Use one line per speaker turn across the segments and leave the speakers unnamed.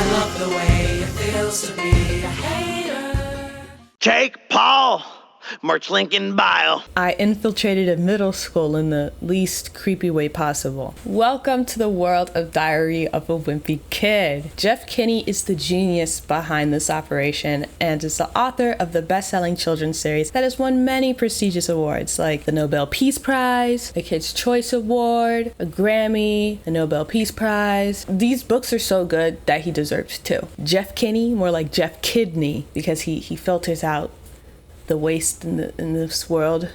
I love the way it feels to be a hater.
Jake Paul, March Lincoln Bile.
I infiltrated a middle school in the least creepy way possible. Welcome to the world of Diary of a Wimpy Kid. Jeff Kinney is the genius behind this operation and is the author of the best-selling children's series that has won many prestigious awards like the Nobel Peace Prize, the Kids' Choice Award, a Grammy, the Nobel Peace Prize. These books are so good that he deserves two. Jeff Kinney, more like Jeff Kidney, because he filters out the waste in this world.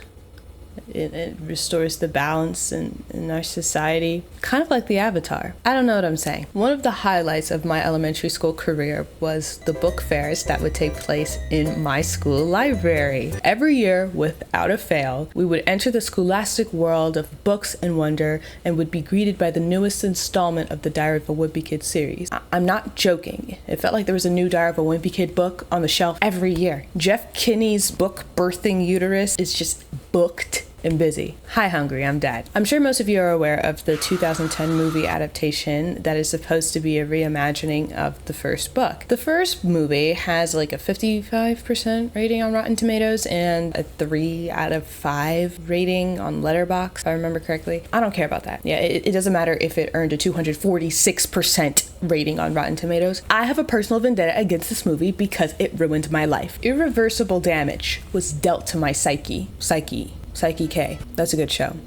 It restores the balance in our society, kind of like the Avatar. I don't know what I'm saying. One of the highlights of my elementary school career was the book fairs that would take place in my school library. Every year, without a fail, we would enter the scholastic world of books and wonder and would be greeted by the newest installment of the Diary of a Wimpy Kid series. I'm not joking. It felt like there was a new Diary of a Wimpy Kid book on the shelf every year. Jeff Kinney's book Birthing Uterus is just booked and busy. Hi, Hungry, I'm Dad. I'm sure most of you are aware of the 2010 movie adaptation that is supposed to be a reimagining of the first book. The first movie has like a 55% rating on Rotten Tomatoes and a 3 out of 5 rating on Letterboxd, if I remember correctly. I don't care about that. Yeah, it doesn't matter if it earned a 246% rating on Rotten Tomatoes. I have a personal vendetta against this movie because it ruined my life. Irreversible damage was dealt to my psyche. Psyche K. That's a good show.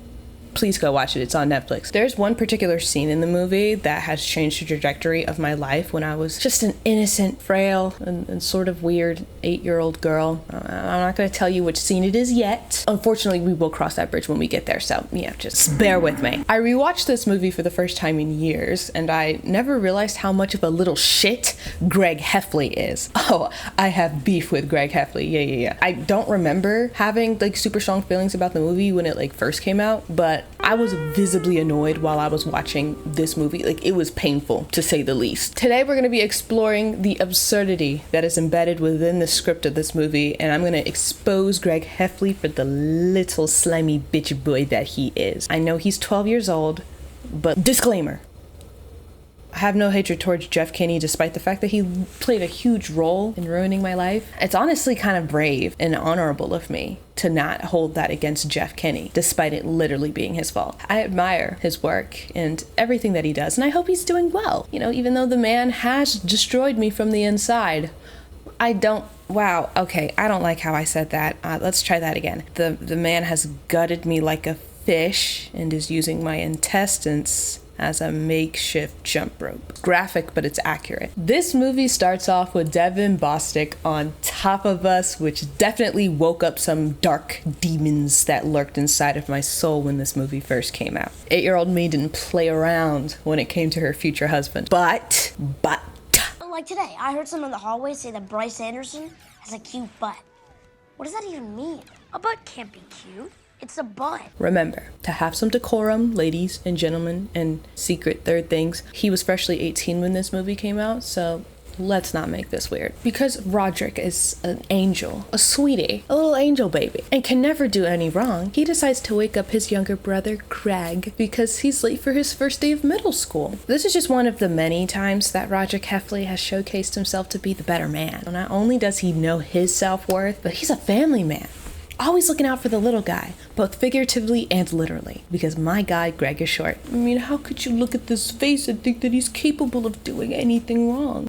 Please go watch it. It's on Netflix. There's one particular scene in the movie that has changed the trajectory of my life when I was just an innocent, frail, and sort of weird 8-year-old girl. I'm not going to tell you which scene it is yet. Unfortunately, we will cross that bridge when we get there, so yeah, just bear with me. I rewatched this movie for the first time in years, and I never realized how much of a little shit Greg Heffley is. Oh, I have beef with Greg Heffley. Yeah. I don't remember having like super strong feelings about the movie when it like first came out, but I was visibly annoyed while I was watching this movie. Like, it was painful, to say the least. Today, we're going to be exploring the absurdity that is embedded within the script of this movie, and I'm going to expose Greg Heffley for the little slimy bitch boy that he is. I know he's 12 years old, but disclaimer. I have no hatred towards Jeff Kinney, despite the fact that he played a huge role in ruining my life. It's honestly kind of brave and honorable of me to not hold that against Jeff Kinney, despite it literally being his fault. I admire his work and everything that he does, and I hope he's doing well. You know, even though the man has destroyed me from the inside. Wow, okay, I don't like how I said that. Let's try that again. The man has gutted me like a fish and is using my intestines as a makeshift jump rope. Graphic, but it's accurate. This movie starts off with Devin Bostic on top of us, which definitely woke up some dark demons that lurked inside of my soul when this movie first came out. 8-year-old me didn't play around when it came to her future husband. But.
Like today, I heard someone in the hallway say that Bryce Anderson has a cute butt. What does that even mean? A butt can't be cute. It's a butt.
Remember, to have some decorum, ladies and gentlemen, and secret third things. He was freshly 18 when this movie came out, so let's not make this weird. Because Roderick is an angel, a sweetie, a little angel baby, and can never do any wrong, he decides to wake up his younger brother, Craig, because he's late for his first day of middle school. This is just one of the many times that Roderick Heffley has showcased himself to be the better man. Not only does he know his self-worth, but he's a family man. Always looking out for the little guy, both figuratively and literally, because my guy, Greg, is short. I mean, how could you look at this face and think that he's capable of doing anything wrong?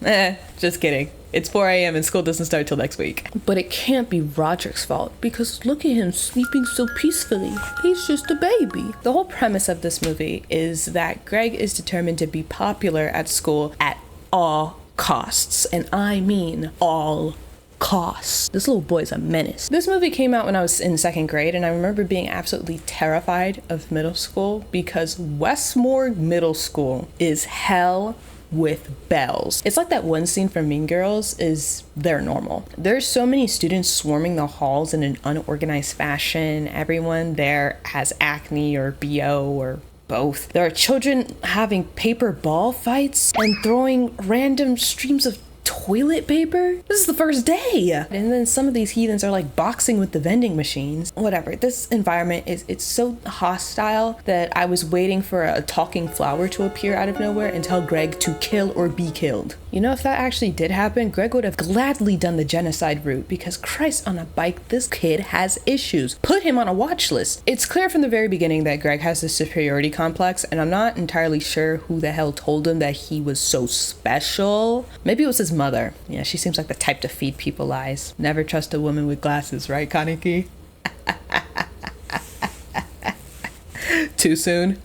Just kidding. It's 4 a.m. and school doesn't start till next week. But it can't be Roderick's fault, because look at him sleeping so peacefully. He's just a baby. The whole premise of this movie is that Greg is determined to be popular at school at all costs, and I mean all costs. This little boy's a menace. This movie came out when I was in 2nd grade, and I remember being absolutely terrified of middle school because Westmore Middle School is hell with bells. It's like that one scene from Mean Girls is they're normal. There's so many students swarming the halls in an unorganized fashion. Everyone there has acne or BO or both. There are children having paper ball fights and throwing random streams of toilet paper? This is the first day. And then some of these heathens are like boxing with the vending machines. Whatever. This environment it's so hostile that I was waiting for a talking flower to appear out of nowhere and tell Greg to kill or be killed. You know, if that actually did happen, Greg would have gladly done the genocide route because Christ on a bike, this kid has issues. Put him on a watch list. It's clear from the very beginning that Greg has this superiority complex, and I'm not entirely sure who the hell told him that he was so special. Maybe it was his mother. Yeah, she seems like the type to feed people lies. Never trust a woman with glasses, right, Kaneki? Too soon?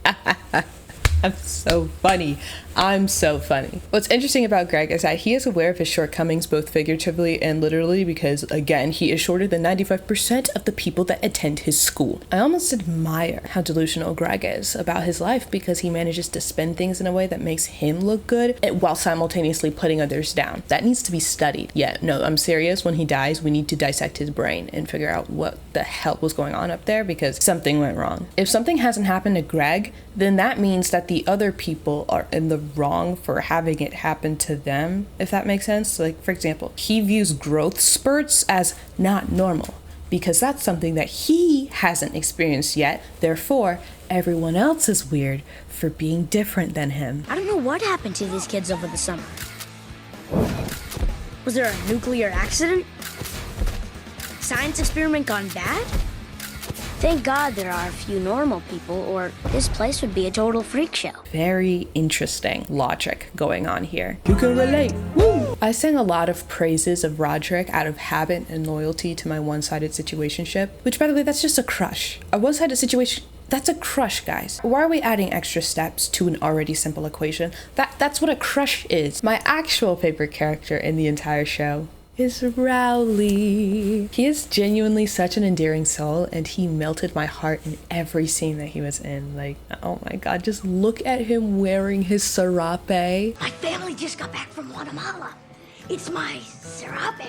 I'm so funny. I'm so funny. What's interesting about Greg is that he is aware of his shortcomings both figuratively and literally because, again, he is shorter than 95% of the people that attend his school. I almost admire how delusional Greg is about his life because he manages to spin things in a way that makes him look good while simultaneously putting others down. That needs to be studied. Yeah, no, I'm serious. When he dies, we need to dissect his brain and figure out what the hell was going on up there because something went wrong. If something hasn't happened to Greg, then that means that the other people are in the wrong for having it happen to them, if that makes sense. Like, for example, he views growth spurts as not normal because that's something that he hasn't experienced yet. Therefore, everyone else is weird for being different than him.
I don't know what happened to these kids over the summer. Was there a nuclear accident? Science experiment gone bad? Thank God there are a few normal people, or this place would be a total freak show.
Very interesting logic going on here. You can relate. Woo! I sang a lot of praises of Roderick out of habit and loyalty to my one-sided situationship, which, by the way, that's just a crush. A one-sided situation, that's a crush, guys. Why are we adding extra steps to an already simple equation? That's what a crush is. My actual favorite character in the entire show is Rowley. He is genuinely such an endearing soul, and he melted my heart in every scene that he was in. Like, oh my god, just look at him wearing his serape.
My family just got back from Guatemala. It's my serape.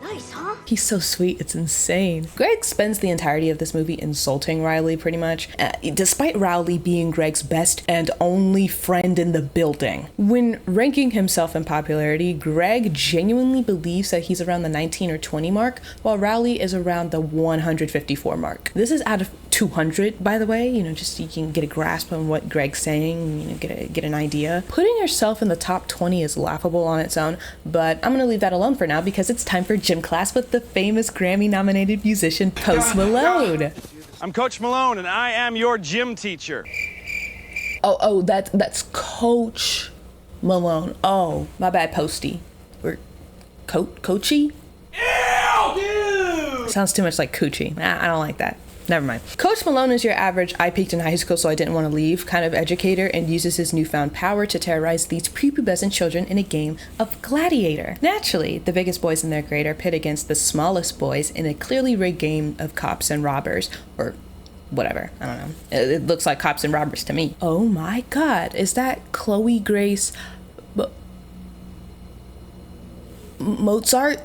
Nice, huh?
He's so sweet, it's insane. Greg spends the entirety of this movie insulting Riley, pretty much, despite Riley being Greg's best and only friend in the building. When ranking himself in popularity, Greg genuinely believes that he's around the 19 or 20 mark, while Riley is around the 154 mark. This is out of 200, by the way, you know, just so you can get a grasp on what Greg's saying, you know, get an idea. Putting yourself in the top 20 is laughable on its own, but I'm gonna leave that alone for now because it's time for gym class with the famous Grammy-nominated musician Post Malone.
I'm Coach Malone, and I am your gym teacher.
Oh, that's Coach Malone. Oh, my bad, Posty. Or Coachy? Ew! Sounds too much like Coochie. I don't like that. Never mind. Coach Malone is your average "I peaked in high school so I didn't want to leave" kind of educator and uses his newfound power to terrorize these prepubescent children in a game of gladiator. Naturally, the biggest boys in their grade are pit against the smallest boys in a clearly rigged game of cops and robbers, or whatever. I don't know. It looks like cops and robbers to me. Oh my god, is that Chloe Grace Motorola?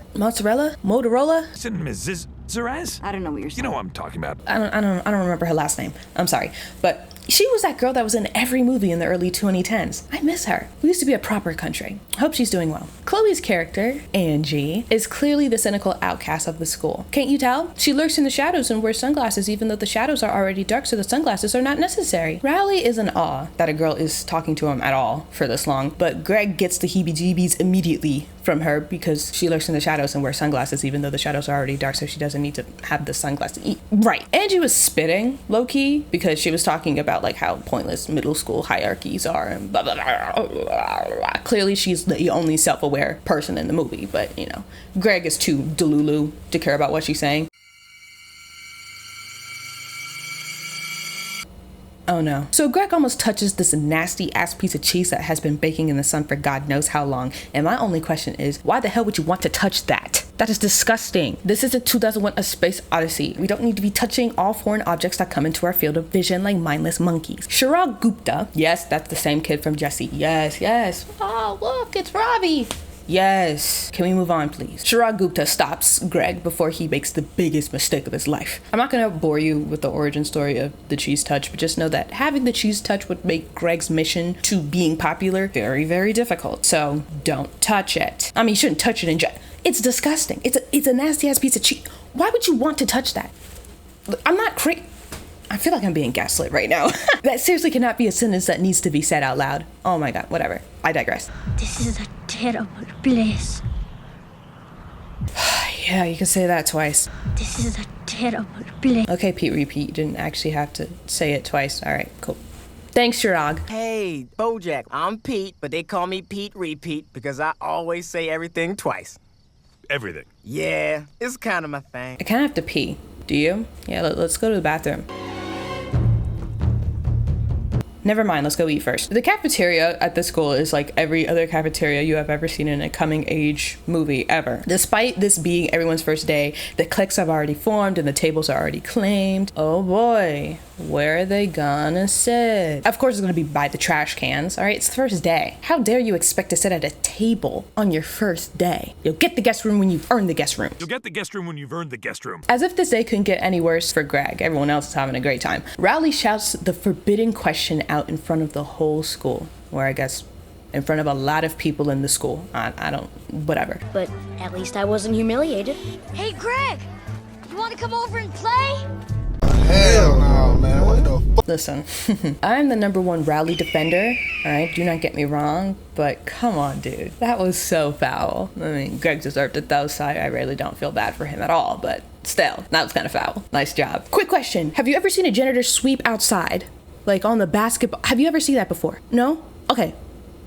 Is it Mrs. Zaraz?
I don't know what you're saying.
You know what I'm talking about.
I don't remember her last name. I'm sorry. But she was that girl that was in every movie in the early 2010s. I miss her. We used to be a proper country. Hope she's doing well. Chloe's character, Angie, is clearly the cynical outcast of the school. Can't you tell? She lurks in the shadows and wears sunglasses even though the shadows are already dark, so the sunglasses are not necessary. Riley is in awe that a girl is talking to him at all for this long, but Greg gets the heebie-jeebies immediately from her because she lurks in the shadows and wears sunglasses even though the shadows are already dark, so she doesn't need to have the sunglasses. Right. Angie was spitting, low-key, because she was talking about like how pointless middle school hierarchies are and blah, blah, blah, blah, blah. Clearly she's the only self-aware person in the movie, but you know, Greg is too delulu to care about what she's saying. Oh no. So Greg almost touches this nasty ass piece of cheese that has been baking in the sun for God knows how long. And my only question is, why the hell would you want to touch that? That is disgusting. This is a 2001 A Space Odyssey. We don't need to be touching all foreign objects that come into our field of vision like mindless monkeys. Chirag Gupta, yes, that's the same kid from Jessie. Yes. Oh, look, it's Ravi. Yes. Can we move on, please? Chirag Gupta stops Greg before he makes the biggest mistake of his life. I'm not gonna bore you with the origin story of the cheese touch, but just know that having the cheese touch would make Greg's mission to being popular very, very difficult. So don't touch it. I mean, you shouldn't touch it in general. It's disgusting. It's a nasty ass piece of cheese. Why would you want to touch that? I'm not crazy. I feel like I'm being gaslit right now. That seriously cannot be a sentence that needs to be said out loud. Oh my god, whatever. I digress.
This is a terrible place.
Yeah, you can say that twice.
This is a terrible place.
Okay, Pete repeat. You didn't actually have to say it twice. Alright, cool. Thanks, Shirag.
Hey, Bojack, I'm Pete, but they call me Pete Repeat because I always say everything twice.
Everything.
Yeah, it's kind of my thing.
I kind of have to pee. Do you? Yeah, let's go to the bathroom. Never mind, let's go eat first. The cafeteria at this school is like every other cafeteria you have ever seen in a coming age movie ever. Despite this being everyone's first day, the cliques have already formed and the tables are already claimed. Oh boy, where are they gonna sit? Of course it's gonna be by the trash cans, all right? It's the first day. How dare you expect to sit at a table on your first day? You'll get the guest room when you've earned the guest room.
You'll get the guest room when you've earned the guest room.
As if this day couldn't get any worse for Greg. Everyone else is having a great time. Rowley shouts the forbidden question out in front of the whole school, or I guess in front of a lot of people in the school. I don't, whatever.
But at least I wasn't humiliated. Hey, Greg! You want to come over and play?
Hell no, man. What the fuck?
Listen, I'm the #1 Rowley defender, alright? Do not get me wrong, but come on, dude. That was so foul. I mean, Greg deserved it though, so I really don't feel bad for him at all, but still, that was kind of foul. Nice job. Quick question. Have you ever seen a janitor sweep outside? Like on the basketball? Have you ever seen that before? No? Okay,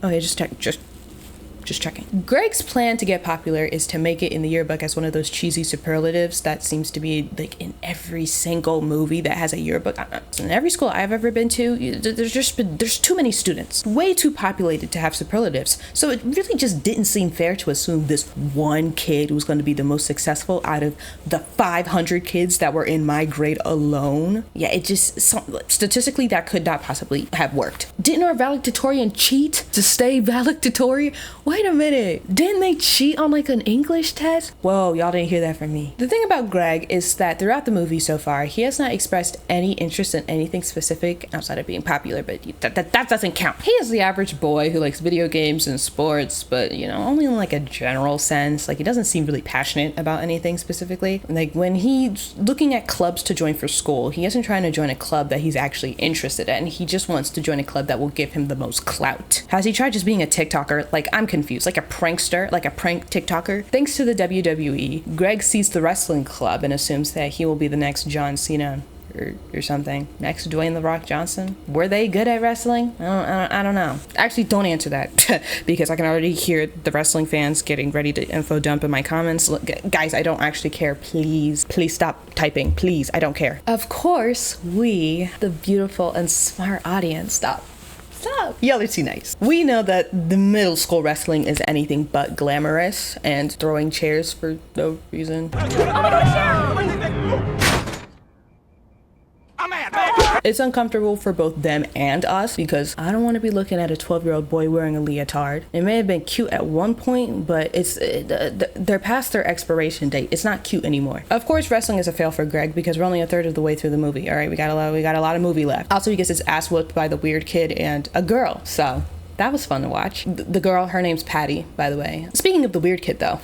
just checking. Greg's plan to get popular is to make it in the yearbook as one of those cheesy superlatives that seems to be like in every single movie that has a yearbook. In every school I've ever been to, there's too many students, way too populated to have superlatives. So it really just didn't seem fair to assume this one kid was going to be the most successful out of the 500 kids that were in my grade alone. Yeah, it just, statistically that could not possibly have worked. Didn't our valedictorian cheat to stay valedictorian? Wait a minute, didn't they cheat on like an English test? Whoa, y'all didn't hear that from me. The thing about Greg is that throughout the movie so far, he has not expressed any interest in anything specific outside of being popular, but that doesn't count. He is the average boy who likes video games and sports, but you know, only in like a general sense. Like he doesn't seem really passionate about anything specifically. Like when he's looking at clubs to join for school, he isn't trying to join a club that he's actually interested in. He just wants to join a club that will give him the most clout. Has he tried just being a TikToker? Like I'm confused, like a prankster, like a prank TikToker. Thanks to the WWE, Greg sees the wrestling club and assumes that he will be the next John Cena or something. Next Dwayne The Rock Johnson. Were they good at wrestling? I don't know. Actually, don't answer that because I can already hear the wrestling fans getting ready to info dump in my comments. Look, guys, I don't actually care. Please stop typing. Please, I don't care. Of course, we, the beautiful and smart audience, stop. Y'all are too nice. We know that the middle school wrestling is anything but glamorous and throwing chairs for no reason. It's uncomfortable for both them and us because I don't want to be looking at a 12-year-old boy wearing a leotard. It may have been cute at one point, but they're past their expiration date. It's not cute anymore. Of course, wrestling is a fail for Greg because we're only a third of the way through the movie. All right, we got a lot of movie left. Also, he gets his ass whooped by the weird kid and a girl. So that was fun to watch. The girl, her name's Patty, by the way. Speaking of the weird kid, though,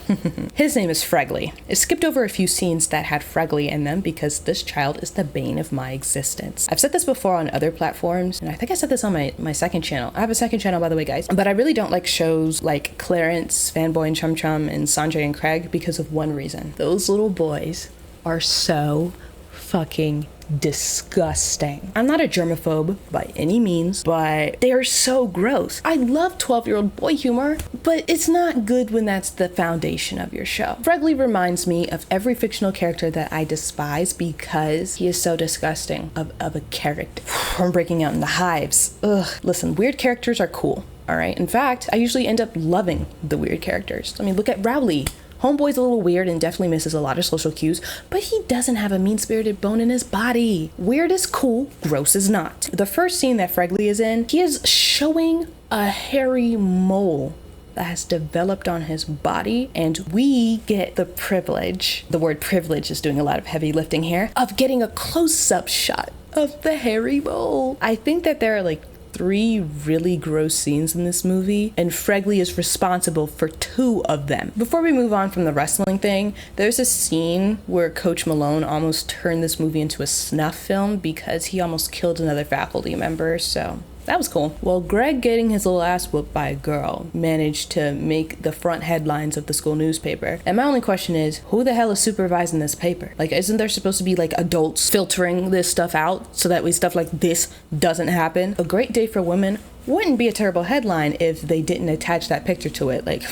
his name is Fregley. It skipped over a few scenes that had Fregley in them because this child is the bane of my existence. I've said this before on other platforms, and I think I said this on my second channel. I have a second channel, by the way, guys. But I really don't like shows like Clarence, Fanboy and Chum Chum, and Sanjay and Craig because of one reason. Those little boys are so fucking disgusting. I'm not a germaphobe by any means, but they are so gross. I love 12-year-old boy humor, but it's not good when that's the foundation of your show. Fregley reminds me of every fictional character that I despise because he is so disgusting of a character. I'm breaking out in the hives. Ugh. Listen, weird characters are cool, all right? In fact, I usually end up loving the weird characters. I mean, look at Rowley. Homeboy's a little weird and definitely misses a lot of social cues, but he doesn't have a mean-spirited bone in his body. Weird is cool, gross is not. The first scene that Fregley is in, he is showing a hairy mole that has developed on his body, and we get the privilege, the word privilege is doing a lot of heavy lifting here, of getting a close-up shot of the hairy mole. I think that there are like 3 really gross scenes in this movie, and Fregley is responsible for 2 of them. Before we move on from the wrestling thing, there's a scene where Coach Malone almost turned this movie into a snuff film because he almost killed another faculty member, so that was cool. Well, Greg getting his little ass whooped by a girl managed to make the front headlines of the school newspaper. And my only question is, who the hell is supervising this paper? Like, isn't there supposed to be like adults filtering this stuff out so that way stuff like this doesn't happen? A great day for women wouldn't be a terrible headline if they didn't attach that picture to it. Like,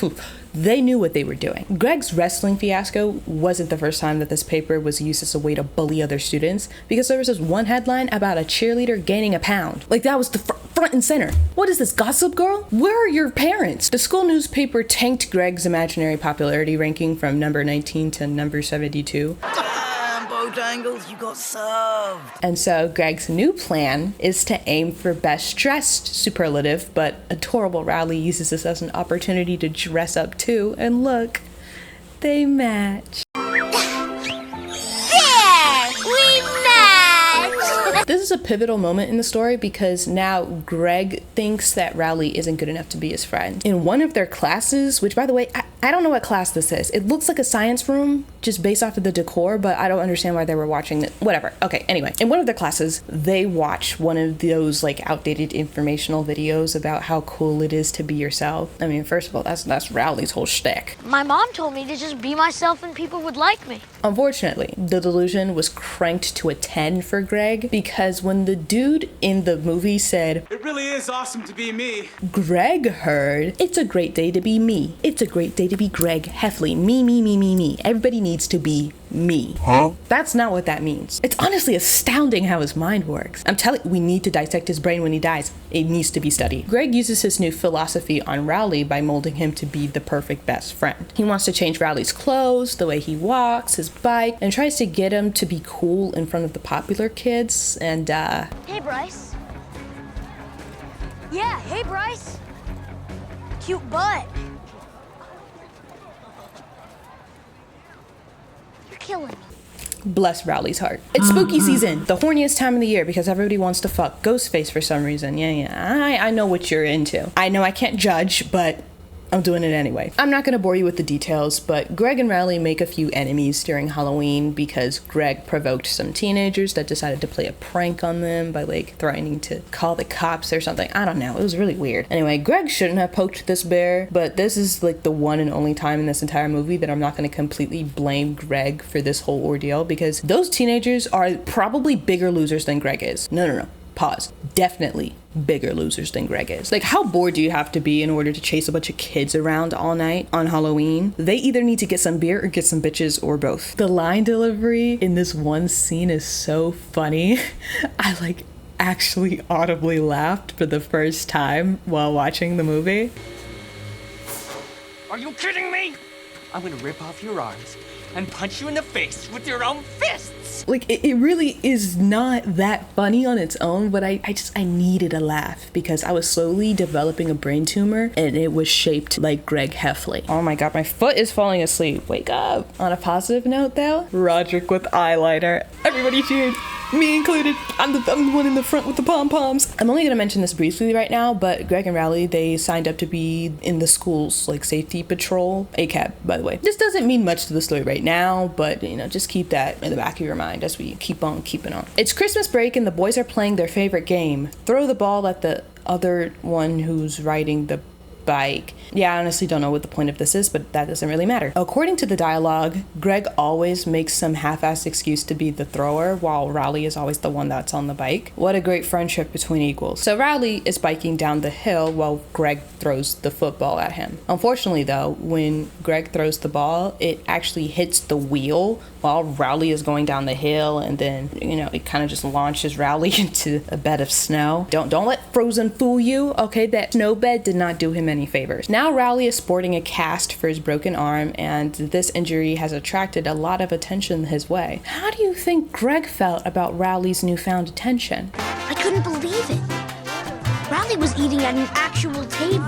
they knew what they were doing. Greg's wrestling fiasco wasn't the first time that this paper was used as a way to bully other students, because there was this one headline about a cheerleader gaining a pound. Like, that was the front and center. What is this, Gossip Girl? Where are your parents? The school newspaper tanked Greg's imaginary popularity ranking from number 19 to number 72.
Bojangles, you got served.
And so Greg's new plan is to aim for best dressed superlative, but adorable Rowley uses this as an opportunity to dress up too, and look, they match. This is a pivotal moment in the story because now Greg thinks that Rowley isn't good enough to be his friend. In one of their classes, which by the way, I don't know what class this is. It looks like a science room just based off of the decor, but I don't understand why they were watching it. Whatever. Okay, anyway. In one of their classes, they watch one of those like outdated informational videos about how cool it is to be yourself. I mean, first of all, that's Rowley's whole shtick.
My mom told me to just be myself and people would like me.
Unfortunately, the delusion was cranked to a 10 for Greg because when the dude in the movie said,
It really is awesome to be me,
Greg heard, it's a great day to be me. It's a great day to be Greg Heffley. Me. Everybody needs to be me. Huh? That's not what that means. It's honestly astounding how his mind works. I'm telling you, we need to dissect his brain when he dies. It needs to be studied. Greg uses his new philosophy on Rowley by molding him to be the perfect best friend. He wants to change Rowley's clothes, the way he walks, his bike, and tries to get him to be cool in front of the popular kids, and
Hey, Bryce. Yeah, hey, Bryce. Cute butt. You're killing me.
bless Rowley's heart. It's spooky season, the horniest time of the year because everybody wants to fuck Ghostface for some reason. Yeah, I know what you're into. I know I can't judge, but I'm doing it anyway. I'm not gonna bore you with the details, but Greg and Rowley make a few enemies during Halloween because Greg provoked some teenagers that decided to play a prank on them by like threatening to call the cops or something. I don't know, it was really weird. Anyway, Greg shouldn't have poked this bear, but this is like the one and only time in this entire movie that I'm not gonna completely blame Greg for this whole ordeal because those teenagers are probably bigger losers than Greg is. No. Pause. Definitely bigger losers than Greg is. Like, how bored do you have to be in order to chase a bunch of kids around all night on Halloween? They either need to get some beer or get some bitches or both. The line delivery in this one scene is so funny. I like actually audibly laughed for the first time while watching the movie.
Are you kidding me? I'm gonna rip off your arms and punch you in the face with your own fists.
Like, it really is not that funny on its own, but I needed a laugh because I was slowly developing a brain tumor and it was shaped like Greg Heffley. Oh my god, my foot is falling asleep. Wake up. On a positive note though, Roderick with eyeliner. Everybody cheered. Me included. I'm the one in the front with the pom-poms. I'm only gonna mention this briefly right now, but Greg and Rowley, they signed up to be in the school's like safety patrol, ACAB, by the way. This doesn't mean much to the story right now, but you know, just keep that in the back of your mind as we keep on keeping on. It's Christmas break and the boys are playing their favorite game. Throw the ball at the other one who's riding the bike. Yeah, I honestly don't know what the point of this is, but that doesn't really matter. According to the dialogue, Greg always makes some half-assed excuse to be the thrower, while Rowley is always the one that's on the bike. What a great friendship between equals. So Rowley is biking down the hill while Greg throws the football at him. Unfortunately though, when Greg throws the ball, it actually hits the wheel while Rowley is going down the hill, and then, you know, it kind of just launches Rowley into a bed of snow. Don't let Frozen fool you, okay? That snow bed did not do him any favors. Now Rowley is sporting a cast for his broken arm, and this injury has attracted a lot of attention his way. How do you think Greg felt about Rowley's newfound attention?
I couldn't believe it. Rowley was eating at an actual table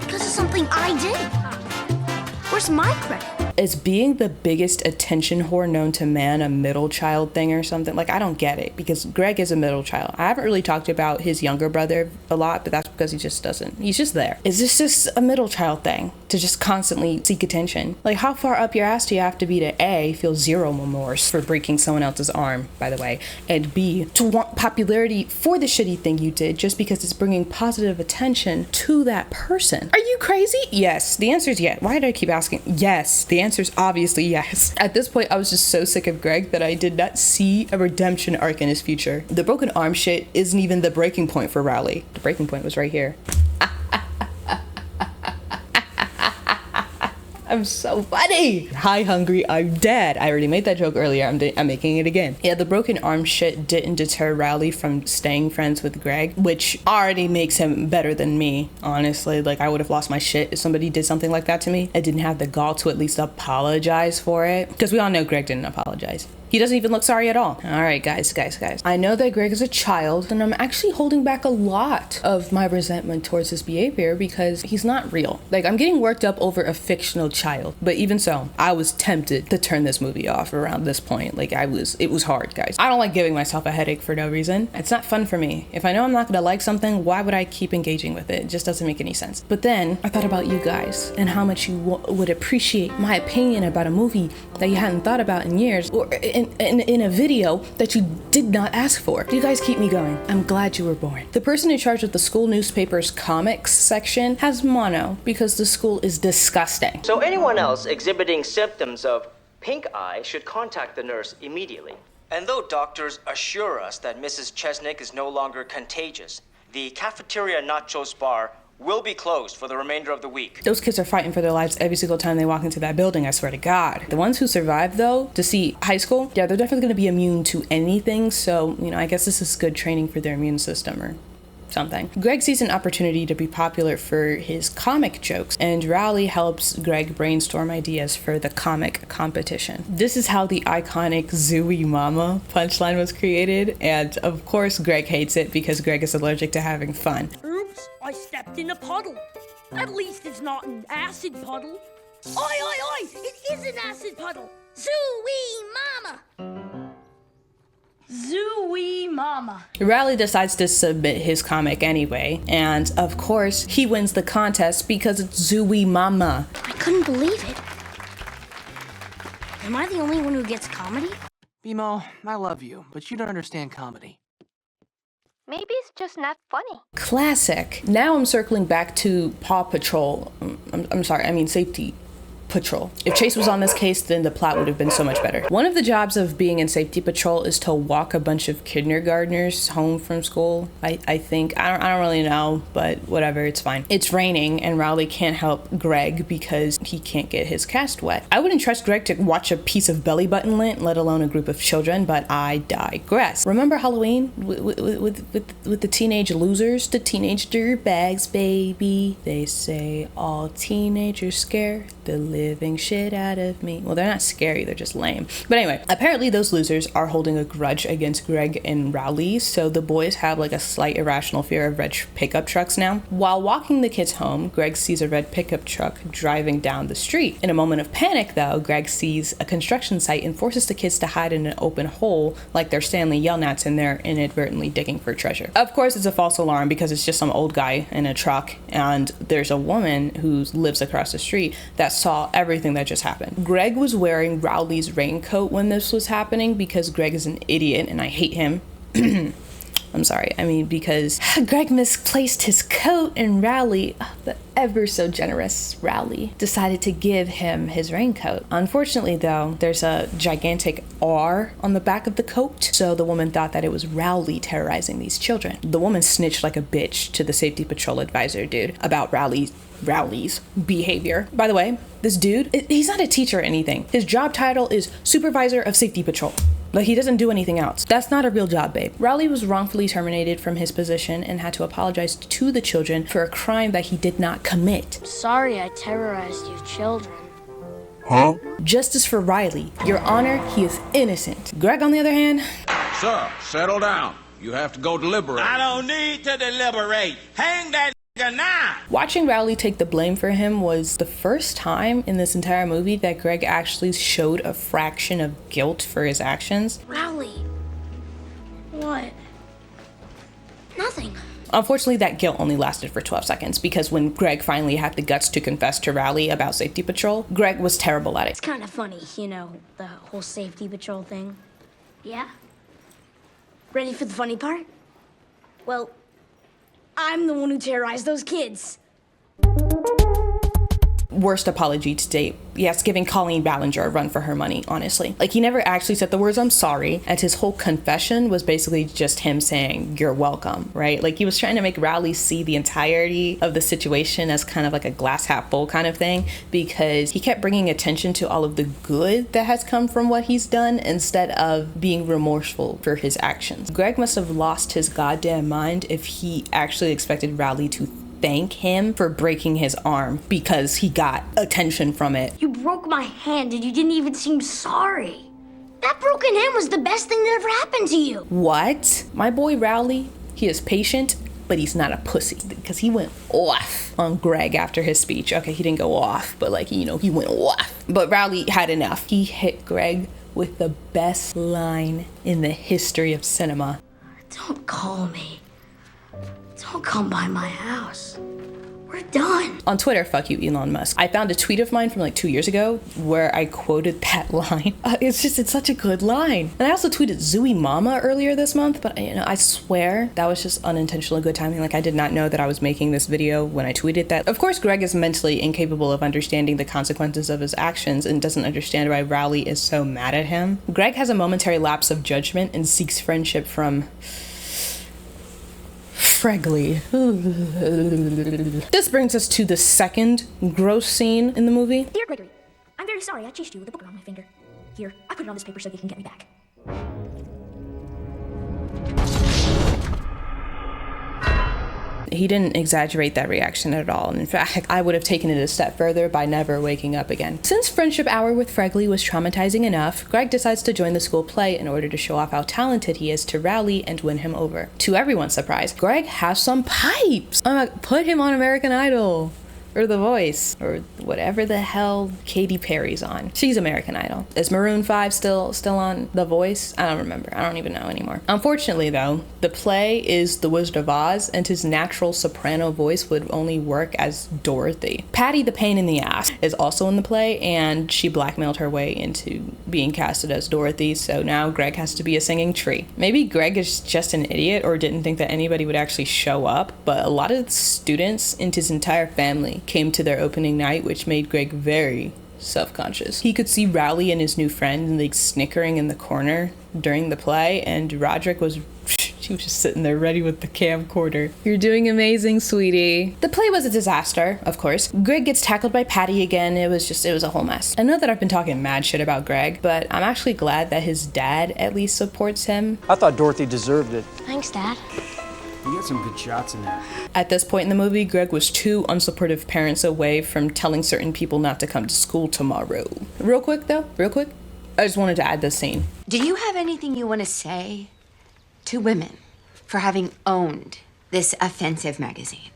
because of something I did. Where's my credit?
Is being the biggest attention whore known to man a middle child thing or something? Like, I don't get it, because Greg is a middle child. I haven't really talked about his younger brother a lot, but that's because he just doesn't. He's just there. Is this just a middle child thing to just constantly seek attention? Like, how far up your ass do you have to be to A, feel zero remorse for breaking someone else's arm, by the way, and B, to want popularity for the shitty thing you did just because it's bringing positive attention to that person? Are you crazy? Yes. The answer is yes. Why did I keep asking? Yes. The answer is obviously yes. At this point, I was just so sick of Greg that I did not see a redemption arc in his future. The broken arm shit isn't even the breaking point for Rowley. The breaking point was right here. I'm so funny. Hi, hungry, I'm dead. I already made that joke earlier. I'm making it again. Yeah, the broken arm shit didn't deter Rowley from staying friends with Greg, which already makes him better than me, honestly. Like, I would have lost my shit if somebody did something like that to me. I didn't have the gall to at least apologize for it, because we all know Greg didn't apologize. He doesn't even look sorry at all. All right, guys. I know that Greg is a child, and I'm actually holding back a lot of my resentment towards his behavior because he's not real. Like, I'm getting worked up over a fictional child, but even so, I was tempted to turn this movie off around this point. Like, it was hard, guys. I don't like giving myself a headache for no reason. It's not fun for me. If I know I'm not gonna like something, why would I keep engaging with it? It just doesn't make any sense. But then I thought about you guys and how much you would appreciate my opinion about a movie that you hadn't thought about in years, or in a video that you did not ask for. You guys keep me going. I'm glad you were born. The person in charge of the school newspaper's comics section has mono because the school is disgusting.
So anyone else exhibiting symptoms of pink eye should contact the nurse immediately. And though doctors assure us that Mrs. Chesnick is no longer contagious, the cafeteria nachos bar will be closed for the remainder of the week.
Those kids are fighting for their lives every single time they walk into that building, I swear to God. The ones who survive, though, to see high school, yeah, they're definitely going to be immune to anything. So, you know, I guess this is good training for their immune system or something. Greg sees an opportunity to be popular for his comic jokes, and Rowley helps Greg brainstorm ideas for the comic competition. This is how the iconic Zooey Mama punchline was created, and of course Greg hates it because Greg is allergic to having fun.
Oops, I stepped in a puddle. At least it's not an acid puddle. Oi, oi, oi! It is an acid puddle! Zooey Mama! Zooey Mama.
Rowley decides to submit his comic anyway, and of course, he wins the contest because it's Zooey Mama.
I couldn't believe it. Am I the only one who gets comedy?
Bimo, I love you, but you don't understand comedy.
Maybe it's just not funny.
Classic. Now I'm circling back to Paw Patrol. Safety Patrol. If Chase was on this case, then the plot would have been so much better. One of the jobs of being in Safety Patrol is to walk a bunch of kindergartners home from school. I think. I don't really know, but whatever, it's fine. It's raining and Rowley can't help Greg because he can't get his cast wet. I wouldn't trust Greg to watch a piece of belly button lint, let alone a group of children, but I digress. Remember Halloween with the teenage losers, the teenage dirtbags, baby? They say all teenagers scare the living shit out of me. Well, they're not scary, they're just lame. But anyway, apparently those losers are holding a grudge against Greg and Rowley, so the boys have like a slight irrational fear of red pickup trucks now. While walking the kids home, Greg sees a red pickup truck driving down the street. In a moment of panic, though, Greg sees a construction site and forces the kids to hide in an open hole like they're Stanley Yelnats and they're inadvertently digging for treasure. Of course, it's a false alarm because it's just some old guy in a truck, and there's a woman who lives across the street that saw everything that just happened. Greg was wearing Rowley's raincoat when this was happening because Greg is an idiot and I hate him. I'm sorry, because Greg misplaced his coat and Rowley, the ever so generous Rowley, decided to give him his raincoat. Unfortunately though, there's a gigantic R on the back of the coat, so the woman thought that it was Rowley terrorizing these children. The woman snitched like a bitch to the Safety Patrol advisor dude about Rowley's behavior. By the way, this dude, he's not a teacher or anything. His job title is Supervisor of Safety Patrol. Like, he doesn't do anything else. That's not a real job, babe. Rowley was wrongfully terminated from his position and had to apologize to the children for a crime that he did not commit.
Sorry I terrorized you children.
Huh?
Justice for Riley. Your Honor, he is innocent. Greg, on the other hand...
Sir, settle down. You have to go deliberate.
I don't need to deliberate. Hang that
Watching Rowley take the blame for him was the first time in this entire movie that Greg actually showed a fraction of guilt for his actions.
Rowley. What? Nothing.
Unfortunately, that guilt only lasted for 12 seconds because when Greg finally had the guts to confess to Rowley about safety patrol, Greg was terrible at it.
It's kind of funny, you know, the whole safety patrol thing. Yeah? Ready for the funny part? Well, I'm the one who terrorized those kids.
Worst apology to date. Yes, giving Colleen Ballinger a run for her money, honestly. Like, he never actually said the words, "I'm sorry," and his whole confession was basically just him saying, "You're welcome," right? Like, he was trying to make Rowley see the entirety of the situation as kind of like a glass half full kind of thing, because he kept bringing attention to all of the good that has come from what he's done instead of being remorseful for his actions. Greg must have lost his goddamn mind if he actually expected Rowley to thank him for breaking his arm because he got attention from it.
You broke my hand and you didn't even seem sorry. That broken hand was the best thing that ever happened to you.
What? My boy Rowley, he is patient, but he's not a pussy, because he went off on Greg after his speech. Okay, he didn't go off, but like, you know, he went off. But Rowley had enough. He hit Greg with the best line in the history of cinema.
Don't call me. Don't come by my house. We're done.
On Twitter, fuck you, Elon Musk. I found a tweet of mine from like 2 years ago where I quoted that line. It's such a good line. And I also tweeted Zooey Mama earlier this month, but you know, I swear that was just unintentional good timing. Like, I did not know that I was making this video when I tweeted that. Of course, Greg is mentally incapable of understanding the consequences of his actions and doesn't understand why Rowley is so mad at him. Greg has a momentary lapse of judgment and seeks friendship from Fregley. This brings us to the second gross scene in the movie.
Dear Gregory, I'm very sorry I chased you with a book around my finger. Here, I put it on this paper so you can get me back.
He didn't exaggerate that reaction at all. And in fact, I would have taken it a step further by never waking up again. Since Friendship Hour with Fregley was traumatizing enough, Greg decides to join the school play in order to show off how talented he is to Rowley and win him over. To everyone's surprise, Greg has some pipes. I'm like, put him on American Idol. Or The Voice, or whatever the hell Katy Perry's on. She's American Idol. Is Maroon 5 still on The Voice? I don't remember. I don't even know anymore. Unfortunately, though, the play is The Wizard of Oz, and his natural soprano voice would only work as Dorothy. Patty the Pain in the Ass is also in the play, and she blackmailed her way into being casted as Dorothy, so now Greg has to be a singing tree. Maybe Greg is just an idiot or didn't think that anybody would actually show up, but a lot of the students and his entire family came to their opening night, which made Greg very self-conscious. He could see Rowley and his new friend like snickering in the corner during the play, and Roderick was she was just sitting there ready with the camcorder. You're doing amazing, sweetie. The play was a disaster, of course. Greg gets tackled by Patty again. It was a whole mess. I know that I've been talking mad shit about Greg, but I'm actually glad that his dad at least supports him.
I thought Dorothy deserved it.
Thanks, Dad.
You got some good shots in there.
At this point in the movie, Greg was 2 unsupportive parents away from telling certain people not to come to school tomorrow. Real quick, I just wanted to add this scene.
Do you have anything you want to say to women for having owned this offensive magazine?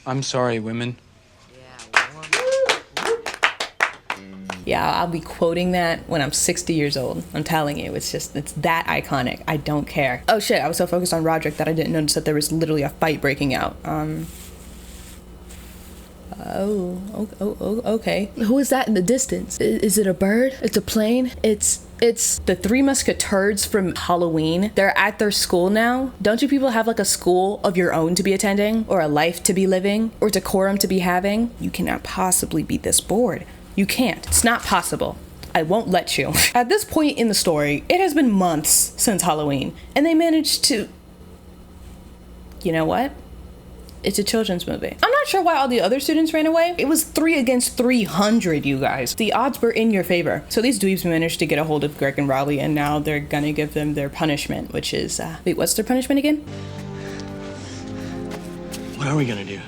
I'm sorry, women.
Yeah, I'll be quoting that when I'm 60 years old. I'm telling you, it's that iconic. I don't care. Oh shit, I was so focused on Roderick that I didn't notice that there was literally a fight breaking out. Okay. Who is that in the distance? Is it a bird? It's a plane? It's the Three Musketeers from Halloween. They're at their school now. Don't you people have like a school of your own to be attending? Or a life to be living? Or decorum to be having? You cannot possibly be this bored. You can't. It's not possible. I won't let you. At this point in the story, it has been months since Halloween, and they managed to... You know what? It's a children's movie. I'm not sure why all the other students ran away. It was 3 against 300, you guys. The odds were in your favor. So these dweebs managed to get a hold of Greg and Rowley, and now they're gonna give them their punishment, which is... Wait, what's their punishment again?
What are we gonna do?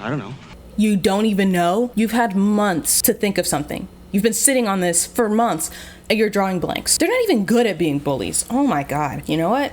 I don't know.
You don't even know? You've had months to think of something. You've been sitting on this for months and you're drawing blanks. They're not even good at being bullies. Oh my God. You know what?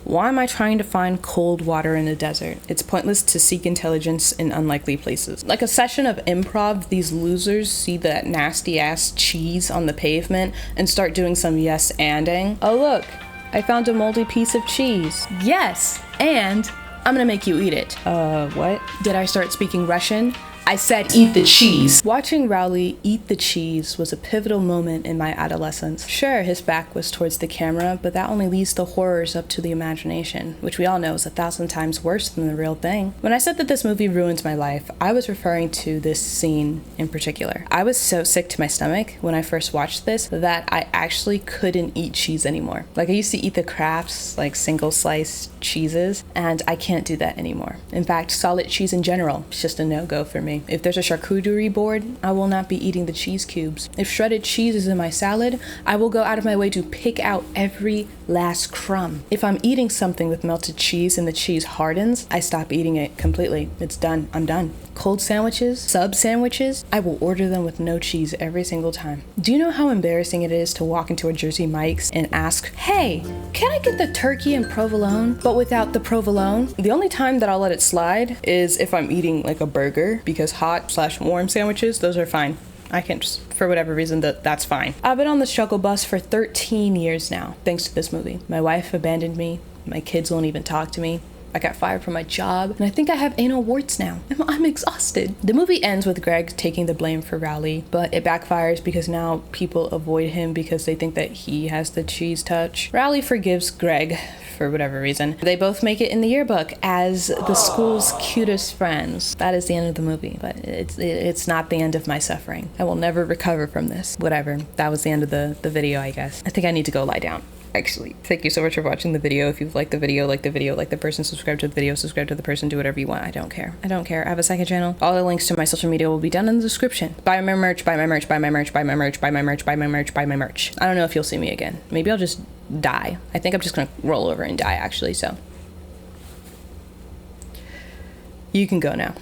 Why am I trying to find cold water in a desert? It's pointless to seek intelligence in unlikely places. Like a session of improv, these losers see that nasty ass cheese on the pavement and start doing some yes-anding. Oh look, I found a moldy piece of cheese. Yes, and I'm gonna make you eat it. What? Did I start speaking Russian? I said eat the cheese. Watching Rowley eat the cheese was a pivotal moment in my adolescence. Sure, his back was towards the camera, but that only leaves the horrors up to the imagination, which we all know is 1,000 times worse than the real thing. When I said that this movie ruined my life, I was referring to this scene in particular. I was so sick to my stomach when I first watched this that I actually couldn't eat cheese anymore. Like, I used to eat the Kraft's, like, single slice cheeses, and I can't do that anymore. In fact, solid cheese in general is just a no-go for me. If there's a charcuterie board, I will not be eating the cheese cubes. If shredded cheese is in my salad, I will go out of my way to pick out every last crumb. If I'm eating something with melted cheese and the cheese hardens, I stop eating it completely. It's done. I'm done. Cold sandwiches, sub sandwiches, I will order them with no cheese every single time. Do you know how embarrassing it is to walk into a Jersey Mike's and ask, hey, can I get the turkey and provolone, but without the provolone? The only time that I'll let it slide is if I'm eating like a burger, because hot/warm sandwiches, those are fine. I can just, for whatever reason, that's fine. I've been on the struggle bus for 13 years now, thanks to this movie. My wife abandoned me. My kids won't even talk to me. I got fired from my job, and I think I have anal warts now. I'm exhausted. The movie ends with Greg taking the blame for Rowley, but it backfires because now people avoid him because they think that he has the cheese touch. Rowley forgives Greg for whatever reason. They both make it in the yearbook as the school's cutest friends. That is the end of the movie, but it's not the end of my suffering. I will never recover from this. Whatever. That was the end of the video, I guess. I think I need to go lie down. Actually, thank you so much for watching the video. If you've liked the video, like the person, subscribe to the video, subscribe to the person, do whatever you want. I don't care. I don't care. I have a second channel. All the links to my social media will be down in the description. Buy my merch, buy my merch, buy my merch, buy my merch, buy my merch, buy my merch, buy my merch. I don't know if you'll see me again. Maybe I'll just die. I think I'm just gonna roll over and die, actually, so. You can go now.